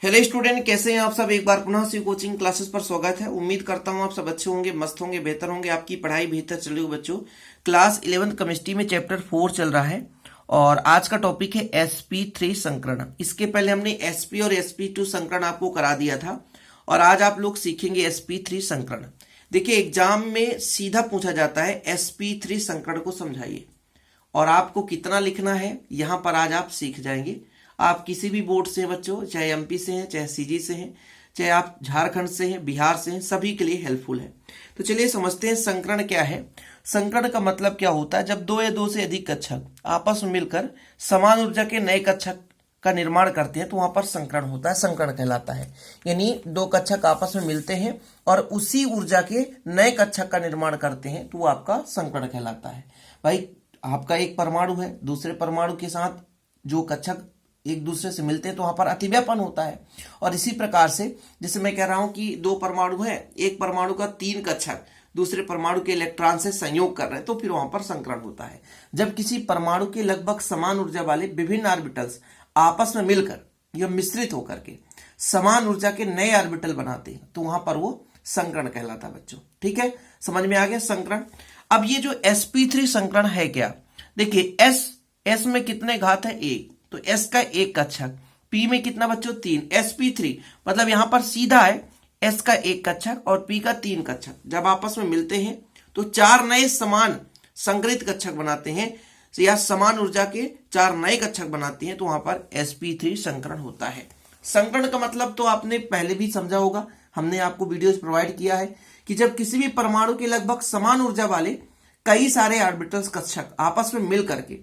Hello student, कैसे हैं आप सब। एक बार पुनः से कोचिंग क्लासेस पर स्वागत है। उम्मीद करता हूं आप सब अच्छे होंगे, मस्त होंगे, बेहतर होंगे, आपकी पढ़ाई बेहतर चल रही हो। बच्चों, क्लास 11th केमिस्ट्री में चैप्टर 4 चल रहा है और आज का टॉपिक है sp3 संकरण। इसके पहले हमने sp और sp2 संकरण आपको करा दिया था और आज आप लोग सीखेंगे sp3 संकरण। देखिए, एग्जाम में सीधा पूछा जाता है sp3 संकरण को समझाइए और आपको कितना लिखना है यहां पर आज आप सीख जाएंगे। आप किसी भी बोर्ड से हैं बच्चों, चाहे एमपी से हैं, चाहे सीजी से हैं, चाहे आप झारखंड से हैं, बिहार से हैं, सभी के लिए हेल्पफुल है। तो चलिए समझते हैं संकरण क्या है। संकरण का मतलब क्या होता है? जब दो या दो से अधिक कक्षक आपस में मिलकर समान ऊर्जा के नए कक्षक का निर्माण करते हैं तो वहां पर संकरण होता है, संकरण कहलाता है। यानी दो कक्षक आपस में मिलते हैं और उसी ऊर्जा के नए कक्षक का निर्माण करते हैं तो वो आपका संकरण कहलाता है। भाई, आपका एक परमाणु है, दूसरे परमाणु के साथ जो कक्षक एक दूसरे से मिलते हैं तो वहां पर अतिव्यापन होता है। और इसी प्रकार से जैसे मैं कह रहा हूं कि दो परमाणु है, एक परमाणु का तीन कक्षक दूसरे परमाणु के इलेक्ट्रॉन से संयोग कर रहे हैं तो फिर वहां पर संकरण होता है। जब किसी परमाणु के लगभग समान ऊर्जा वाले विभिन्न ऑर्बिटल्स आपस में मिलकर या मिश्रित होकर के समान ऊर्जा के नए ऑर्बिटल बनाते हैं तो वहां पर वो संकरण कहलाता है बच्चों। ठीक है, समझ में आ गया संकरण। अब ये जो sp3 संकरण है क्या, देखिए s में कितने घात है? एक, तो s का एक कक्षक, p में कितना बच्चों? तीन। sp3 मतलब यहां पर सीधा है s का एक कक्षक और p का तीन कक्षक जब आपस में मिलते हैं तो चार नए समान संकरित कक्षक बनाते हैं या समान ऊर्जा के चार नए कक्षक बनाते हैं तो वहां पर sp3 संकरण होता है। संकरण का मतलब तो आपने पहले भी समझा होगा, हमने आपको वीडियोस प्रोवाइड किया है कि जब किसी भी परमाणु के लगभग समान ऊर्जा वाले कई सारे ऑर्बिटल्स कक्षक आपस में मिल करके,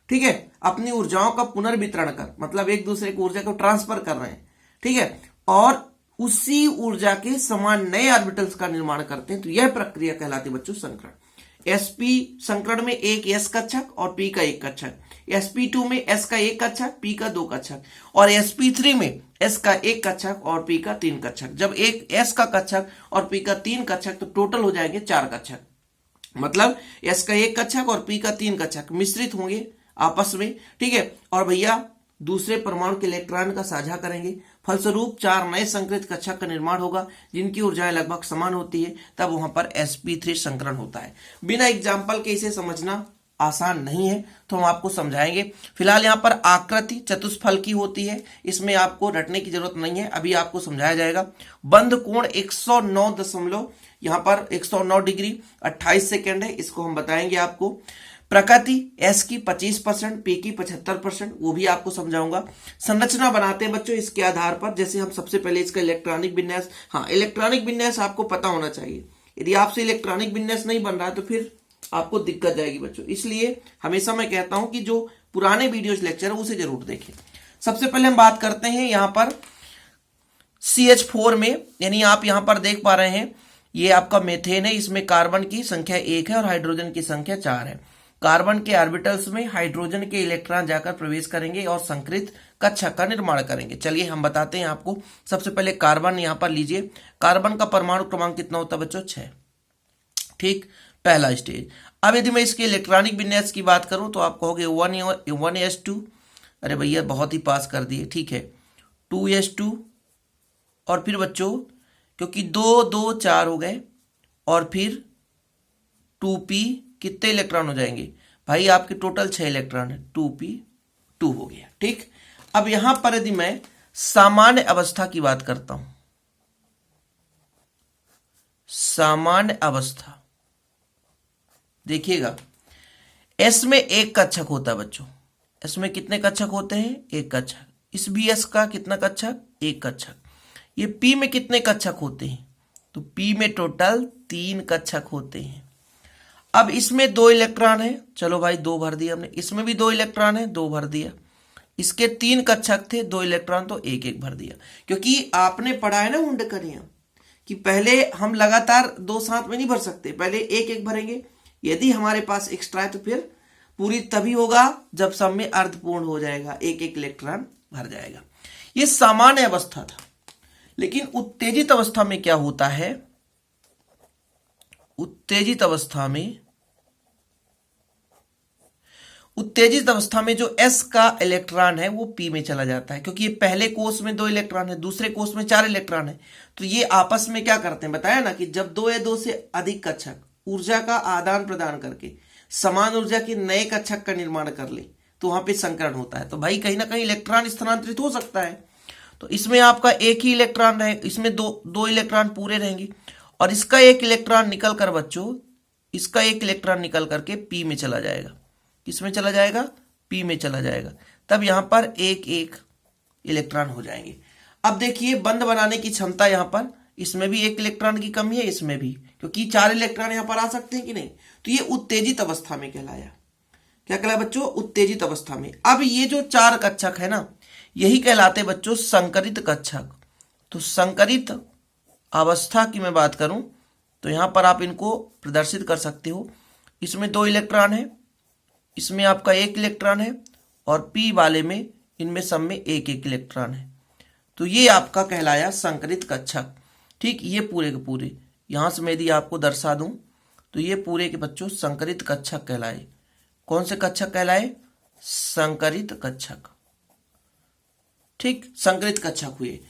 ठीक है, अपनी ऊर्जाओं का पुनर्वितरण कर, मतलब एक दूसरे को ऊर्जा को ट्रांसफर कर रहे हैं, ठीक है, और उसी ऊर्जा के समान नए ऑर्बिटल्स का निर्माण करते हैं तो यह प्रक्रिया कहलाती है बच्चों संकरण। sp संकरण में एक s कक्षक और p का एक कक्षक, sp2 में s का एक कक्षक, p का दो कक्षक और sp3 में s का एक कक्षक और p का तीन कक्षक। जब एक s का कक्षक और p का तीन कक्षक तो टोटल हो जाएंगे चार कक्षक, मतलब s का एक कक्षक और p का तीन कक्षक मिश्रित होंगे आपस में, ठीक है, और भैया दूसरे परमाणु के इलेक्ट्रॉन का साझा करेंगे, फलस्वरूप चार नए संकरित कक्षक का निर्माण होगा जिनकी ऊर्जाएं लगभग समान होती है, तब वहां पर sp3 संकरण होता है। बिना एग्जाम्पल के इसे समझना आसान नहीं है तो हम आपको समझाएंगे। फिलहाल यहाँ पर आकृति चतुष्फल की होती है, इसमें आपको रटने की जरूरत नहीं है, अभी आपको समझाया जाएगा। बंध कोण 109 यहाँ पर 109 डिग्री 28 सेकेंड है, इसको हम बताएंगे आपको। प्रकृति s की 25%, p की 75%, वो भी आपको समझाऊंगा। संरचना बनाते हैं बच्चों इसके आधार पर, जैसे हम सबसे पहले इसका इलेक्ट्रॉनिक विन्यास, हाँ इलेक्ट्रॉनिक विन्यास आपको पता होना चाहिए। यदि आपसे इलेक्ट्रॉनिक विन्यास नहीं बन रहा है तो फिर आपको दिक्कत जाएगी बच्चों, इसलिए हमेशा मैं कहता हूं कि जो पुराने वीडियोज लेक्चर है उसे जरूर देखें। सबसे पहले हम बात करते हैं यहाँ पर CH4 में, यानी आप यहाँ पर देख पा रहे हैं ये आपका मेथेन है, इसमें कार्बन की संख्या 1 है और हाइड्रोजन की संख्या 4 है। कार्बन के ऑर्बिटल्स में हाइड्रोजन के इलेक्ट्रॉन जाकर प्रवेश करेंगे और संकरित कक्षक का निर्माण करेंगे। चलिए हम बताते हैं आपको। सबसे पहले कार्बन यहां पर लीजिए, कार्बन का परमाणु क्रमांक कितना होता है बच्चों? 6, ठीक, पहला स्टेज। अब यदि मैं इसके इलेक्ट्रॉनिक विन्यास की बात करूं तो आप कहोगे 1s2, अरे भैया बहुत ही पास कर दिए, ठीक है, 2s2 और फिर बच्चों क्योंकि 2 2 4 हो गए और फिर 2p, कितने इलेक्ट्रॉन हो जाएंगे भाई? आपके टोटल 6 इलेक्ट्रॉन है, 2p2 हो गया, ठीक। अब यहां पर यदि मैं सामान्य अवस्था की बात करता हूं, सामान्य अवस्था देखिएगा, s में एक कक्षक होता है बच्चों। s में कितने कक्षक होते हैं? एक कक्षक। इस भी s का कितना कक्षक? एक कक्षक। ये p में कितने कक्षक होते हैं? तो p में टोटल 3 कक्षक होते हैं। अब इसमें 2 इलेक्ट्रॉन है, चलो भाई 2 भर दिया हमने, इसमें भी 2 इलेक्ट्रॉन है, 2 भर दिया, इसके 3 कक्षक थे, 2 इलेक्ट्रॉन तो 1 1 भर दिया। क्योंकि आपने पढ़ा है ना मुंडकनिया कि पहले हम लगातार 2 साथ में नहीं भर सकते, पहले 1 1 भरेंगे, यदि हमारे पास एक्स्ट्रा है तो फिर पूरी तभी होगा जब सब में अर्धपूर्ण हो जाएगा, 1 1 इलेक्ट्रॉन भर जाएगा। ये सामान्य अवस्था था। लेकिन उत्तेजित अवस्था में क्या होता है? उत्तेजित अवस्था में उत्तेजित अवस्था में जो s का इलेक्ट्रॉन है वो p में चला जाता है, क्योंकि ये पहले कोष में 2 इलेक्ट्रॉन है, दूसरे कोष में 4 इलेक्ट्रॉन है। तो ये आपस में क्या करते हैं, बताया ना कि जब 2 या 2 से अधिक कक्षक ऊर्जा का आदान प्रदान करके समान ऊर्जा के नए कक्षक का निर्माण कर ले तो वहां पे संकरण होता है। तो भाई कहीं ना कहीं इलेक्ट्रॉन स्थानांतरित हो सकता है। तो इसमें आपका एक ही इलेक्ट्रॉन रहे, इसमें दो इलेक्ट्रॉन पूरे रहेंगे, और इसका एक इलेक्ट्रॉन निकल कर बच्चों, इसका एक इलेक्ट्रॉन निकल करके p में चला जाएगा। किसमें चला जाएगा, p में चला जाएगा। तब यहां पर एक एक इलेक्ट्रॉन हो जाएंगे। अब देखिए बंध बनाने की क्षमता, यहां पर इसमें भी एक इलेक्ट्रॉन की कमी है, इसमें भी, क्योंकि 4 इलेक्ट्रॉन यहां पर आ सकते हैं कि नहीं। तो ये उत्तेजित अवस्था में कहलाया। क्या कहलाया बच्चों, उत्तेजित अवस्था में। अब ये जो 4 कक्षक है ना, यही कहलाते बच्चों संकरित कक्षक। तो संकरित अवस्था की मैं बात करूं तो यहां पर आप इनको प्रदर्शित कर सकते हो। इसमें 2 इलेक्ट्रॉन है, इसमें आपका 1 इलेक्ट्रॉन है, और p वाले में इनमें सब में 1 इलेक्ट्रॉन है। तो ये आपका कहलाया संकरित कक्षक। ठीक, ये पूरे के पूरे यहां से मैं यदि आपको दर्शा दूं तो ये पूरे के बच्चों संकरित कक्षक कहलाए। कौन से कक्षक कहलाए, संकरित कक्षक। ठीक, संकरित कक्षक हुए।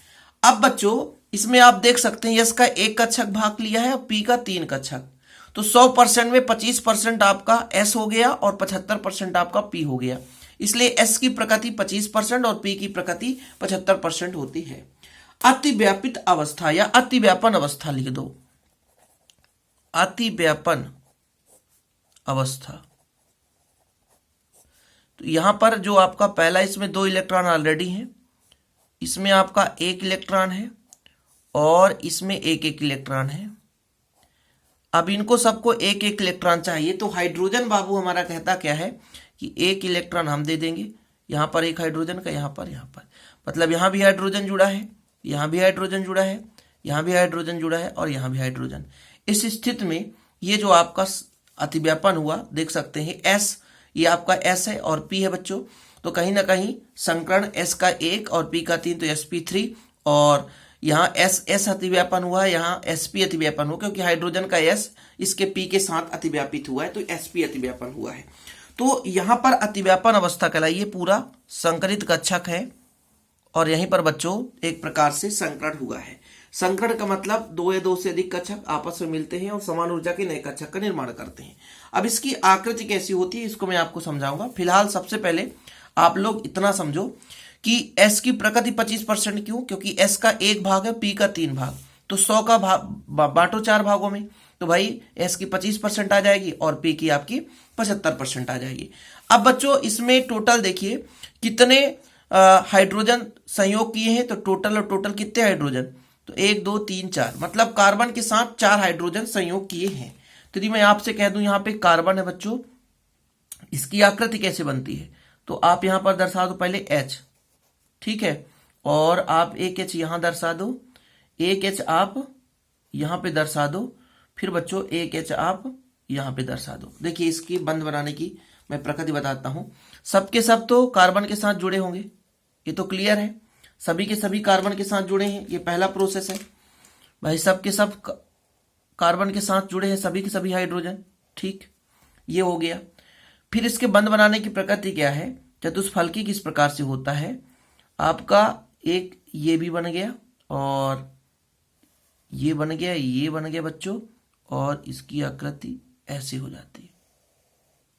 अब बच्चों इसमें आप देख सकते हैं यस का 1 कक्षक भाग लिया है और p का 3 कक्षक। तो 100% में 25% आपका s हो गया और 75% आपका p हो गया। इसलिए s की प्रकृति 25% और p की प्रकृति 75% होती है। अतिव्यापित अवस्था या अतिव्यापन अवस्था लिख दो, अतिव्यापन अवस्था। तो यहां पर जो आपका पहला, इसमें 2 इलेक्ट्रॉन ऑलरेडी हैं, इसमें आपका 1 इलेक्ट्रॉन है और इसमें 1 इलेक्ट्रॉन है। अब इनको सबको 1 इलेक्ट्रॉन चाहिए। तो हाइड्रोजन बाबू हमारा कहता क्या है कि 1 इलेक्ट्रॉन हम दे देंगे, यहां पर 1 हाइड्रोजन का, यहां पर मतलब यहां भी हाइड्रोजन जुड़ा है, यहां भी हाइड्रोजन जुड़ा है, यहां भी हाइड्रोजन जुड़ा है, और यहां भी हाइड्रोजन। इस स्थिति में ये जो आपका अतिव्यापन हुआ, देख सकते हैं s, ये आपका s है और p है बच्चों। तो कहीं ना कहीं संकरण s का 1 और p का 3, तो sp3, और यहाँ s अतिव्यापन हुआ है, यहाँ sp अतिव्यापन हुआ, क्योंकि हाइड्रोजन का s इसके p के साथ अतिव्यापित हुआ है, तो sp अतिव्यापन हुआ है। तो यहाँ पर अतिव्यापन अवस्था कहलाई, ये पूरा संकरित कक्षक है, और यहीं पर बच्चों एक प्रकार से संकरण हुआ है। संकरण का मतलब 2 या 2 से अधिक कक्षक आपस में मिलते हैं और समान ऊर्जा के नए कक्षक का निर्माण करते हैं। अब इसकी आकृति कैसी होती है इसको मैं आपको समझाऊंगा। फिलहाल सबसे पहले आप लोग इतना समझो कि s की प्रकृति 25% क्यों, क्योंकि s का 1 भाग है, p का 3 भाग, तो 100 का बांटो 4 भागों में, तो भाई s की 25% आ जाएगी और p की आपकी 75% आ जाएगी। अब बच्चों इसमें टोटल देखिए कितने हाइड्रोजन संयोग किए हैं, तो टोटल कितने हाइड्रोजन, तो 1 2 3 4, मतलब कार्बन के साथ 4 हाइड्रोजन संयोग किए हैं। तो यदि मैं आपसे कह दूं यहाँ पे कार्बन है बच्चों, इसकी आकृति कैसे बनती है, तो आप यहां पर दर्शा दो पहले H, ठीक है, और आप 1 H यहां दर्शा दो, 1 H आप यहां पे दर्शा दो, फिर बच्चों 1 H आप यहां पे दर्शा दो। देखिए इसकी बंध बनाने की मैं प्रकृति बताता हूं। सबके सब तो कार्बन के साथ जुड़े होंगे, ये तो क्लियर है, सभी के सभी कार्बन के साथ जुड़े हैं, ये पहला प्रोसेस है भाई, सबके सब कार्बन के साथ जुड़े हैं, सभी के सभी हाइड्रोजन, ठीक, ये हो गया। फिर इसके बंध बनाने की प्रकृति क्या है, चतुष्फलकी किस प्रकार से होता है, आपका एक ये भी बन गया और ये बन गया, ये बन गया बच्चों, और इसकी आकृति ऐसे हो जाती है,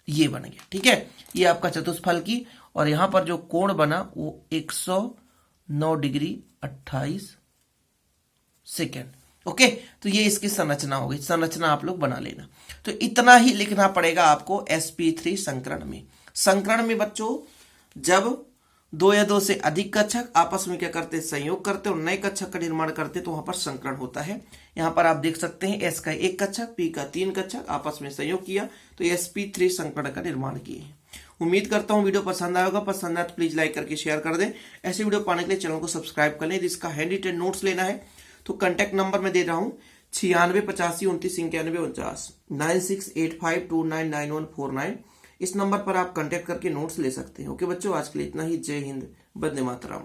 ये बन गया, ठीक है, ये आपका चतुष्फलकी। और यहां पर जो कोण बना वो 109 डिग्री 28 सेकेंड। ओके, तो ये इसकी संरचना हो गई, संरचना आप लोग बना लेना। तो इतना ही लिखना पड़ेगा आपको sp3 संकरण में। संकरण में बच्चों जब 2 या 2 से अधिक कक्षक आपस में क्या करते हैं, संयोग करते और नए कक्षक का निर्माण करते, तो वहां पर संकरण होता है। यहां पर आप देख सकते हैं s का 1 कक्षक, p का 3 कक्षक आपस में संयोग किया, तो sp3 संकरण का निर्माण किए हैं। उम्मीद करता हूं वीडियो पसंद आया होगा, पसंद आया तो प्लीज लाइक करके शेयर कर दें। ऐसे वीडियो पाने के लिए चैनल को सब्सक्राइब कर लें। इसका हैंड रिटेन नोट्स लेना है तो कांटेक्ट नंबर मैं दे रहा हूं 9685299149 9685299149। इस नंबर पर आप कांटेक्ट करके नोट्स ले सकते हैं। ओके बच्चों, आज के लिए इतना ही। जय हिंद, वंदे मातरम।